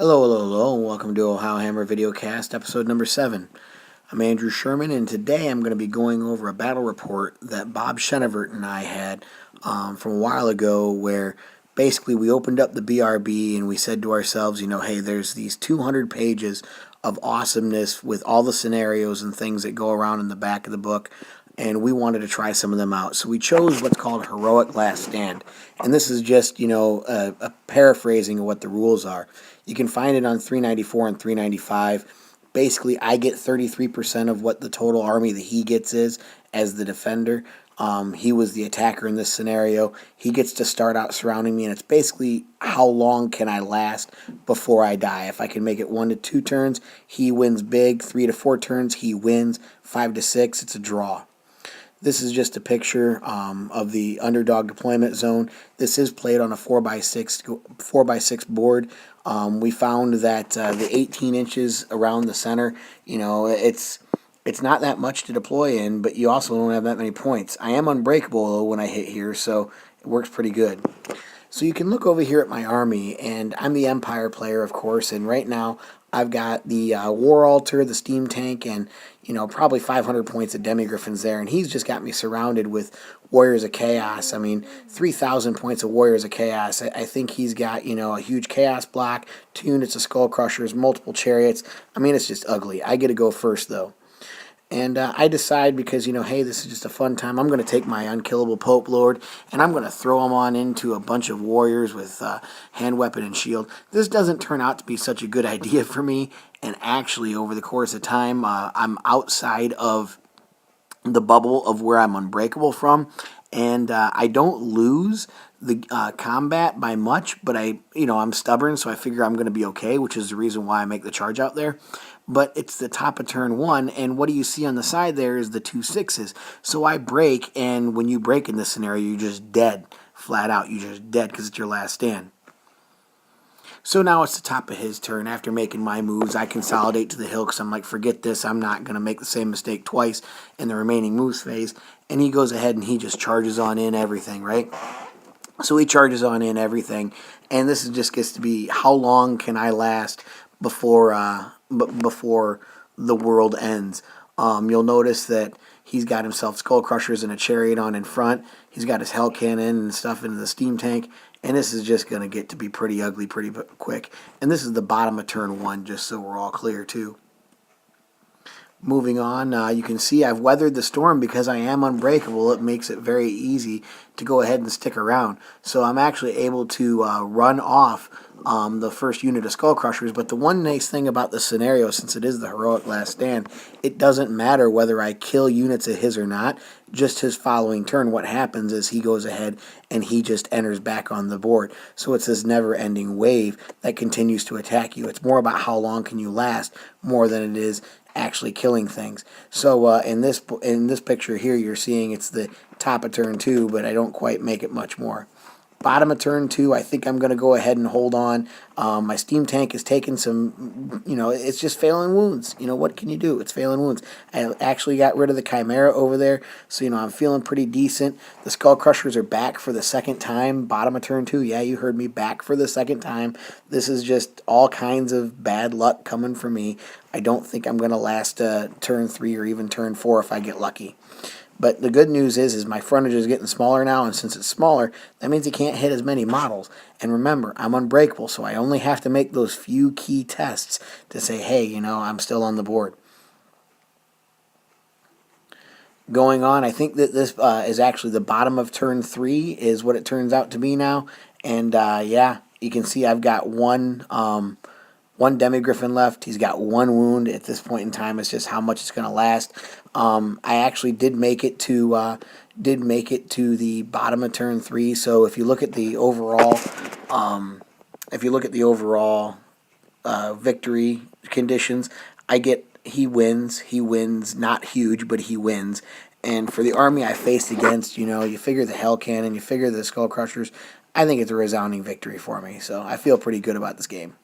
Hello, and welcome to Warhammer Videocast, episode number 7. I'm Andrew Sherman, and today I'm going to be going over a battle report that Bob Chenevert and I had from a while ago, where basically we opened up the BRB and we said to ourselves, hey, there's these 200 pages of awesomeness with all the scenarios and things that go around in the back of the book, and we wanted to try some of them out. So we chose what's called Heroic Last Stand, and this is just, a paraphrasing of what the rules are. You can find it on 394 and 395. Basically, I get 33% of what the total army that he gets is as the defender. He was the attacker in this scenario. He gets to start out surrounding me, and it's basically how long can I last before I die. If I can make it 1 to 2 turns, he wins big. 3 to 4 turns, he wins. 5 to 6, it's a draw. This is just a picture of the underdog deployment zone. This is played on a 4x6 board. We found that the 18 inches around the center, it's not that much to deploy in, but you also don't have that many points. I am unbreakable though when I hit here, so it works pretty good. So you can look over here at my army, and I'm the Empire player, of course, and right now I've got the War Altar, the Steam Tank, and probably 500 points of Demi-Griffins there, and he's just got me surrounded with Warriors of Chaos. I mean, 3,000 points of Warriors of Chaos. I think he's got, a huge Chaos block, 2 units of Skull Crushers, multiple Chariots. I mean, it's just ugly. I get to go first, though. And I decide because, hey, this is just a fun time. I'm going to take my unkillable Pope Lord, and I'm going to throw him on into a bunch of warriors with hand weapon and shield. This doesn't turn out to be such a good idea for me, and actually, over the course of time, I'm outside of the bubble of where I'm unbreakable from, and I don't lose the combat by much, but I'm stubborn, so I figure I'm going to be okay, which is the reason why I make the charge out there. But it's the top of turn 1, and what do you see on the side there is the 2 6s. So I break, and when you break in this scenario, you're just dead, flat out. You're just dead because it's your last stand. So now it's the top of his turn. After making my moves, I consolidate to the hill because I'm like, forget this. I'm not going to make the same mistake twice in the remaining moves phase. And he goes ahead and he just charges on in everything, right? So he charges on in everything. And this just gets to be how long can I last before the world ends. You'll notice that he's got himself Skull Crushers and a Chariot on in front. He's got his Hell Cannon and stuff into the Steam Tank. And this is just going to get to be pretty ugly pretty quick. And this is the bottom of turn 1, just so we're all clear, too. Moving on, you can see I've weathered the storm because I am unbreakable. It makes it very easy to go ahead and stick around. So I'm actually able to run off the first unit of Skull Crushers. But the one nice thing about the scenario, since it is the Heroic Last Stand, it doesn't matter whether I kill units of his or not. Just his following turn, what happens is he goes ahead and he just enters back on the board. So it's this never-ending wave that continues to attack you. It's more about how long can you last more than it is actually killing things. So in this picture here, you're seeing it's the top of turn 2, but I don't quite make it much more. Bottom of turn 2, I think I'm going to go ahead and hold on. My Steam Tank is taking some, it's just failing wounds. What can you do? It's failing wounds. I actually got rid of the Chimera over there, so, I'm feeling pretty decent. The Skull Crushers are back for the second time. Bottom of turn 2, yeah, you heard me, back for the second time. This is just all kinds of bad luck coming for me. I don't think I'm going to last turn 3 or even turn 4 if I get lucky. But the good news is my frontage is getting smaller now, and since it's smaller, that means he can't hit as many models. And remember, I'm unbreakable, so I only have to make those few key tests to say, hey, I'm still on the board. Going on, I think that this is actually the bottom of turn 3 is what it turns out to be now. And yeah, you can see I've got one Demi-Griffin left. He's got 1 wound at this point in time. It's just how much it's going to last. I actually did make it to the bottom of turn 3. So if you look at the overall, victory conditions, I get he wins. He wins, not huge, but he wins. And for the army I faced against, you figure the Hell Cannon, you figure the Skull Crushers. I think it's a resounding victory for me. So I feel pretty good about this game.